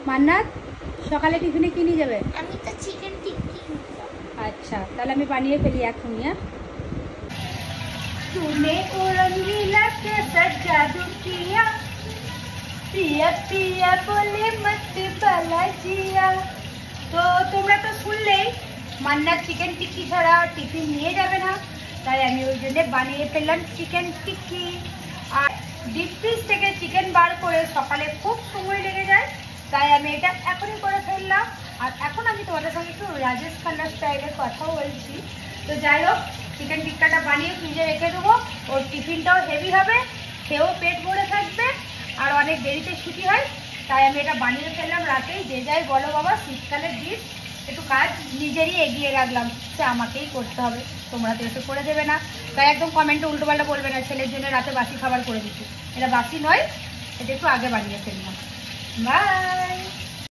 মান্নাত সকালে টিফিনে কি নিয়ে যাবে? আমি তো চিকেন টিক্কি। আচ্ছা তাহলে আমি বানিয়ে ফেলি এখনই। तूने रंगीला कैसा जादू किया, पिया पिया बोले मत बाला जिया। तो তোমরা তো শুনলেই মান্নাত চিকেন টিক্কি ছাড়া টিফিন নিয়ে যাবে না, তাই আমি ওই জন্য বানিয়ে ফেললাম চিকেন টিক্কি। আর ডিপ ফ্রিজ থেকে চিকেন বার করে সকালে খুব সময় লেগে যায়, তাই আমি এটা এখনই করে ফেললাম। আর এখন আমি তোমাদের সঙ্গে একটু রাজেশ খান্না স্টাইলের কথা বলছি। তো যাই হোক, চিকেন টিক্কাটা বানিয়ে ফ্রিজে রেখে দেবো। ওর টিফিনটাও হেভি হবে, খেয়েও পেট ভরে থাকবে, আর অনেক দেরিতে ছুটি হয়, তাই আমি এটা বানিয়ে ফেললাম রাতেই। যে যাই বলো বাবা, শীতকালের দিন একটু কাজ নিজেরই এগিয়ে রাখলাম, সে আমাকেই করতে হবে, তোমরা তো এসে করে দেবে না। তাই একদম কমেন্টে উল্টোপাল্টা বলবে না ছেলের জন্য রাতে বাসি খাবার করে দিচ্ছি। এটা বাসি নয়, এটা একটু আগে বানিয়ে ফেললাম। বাই।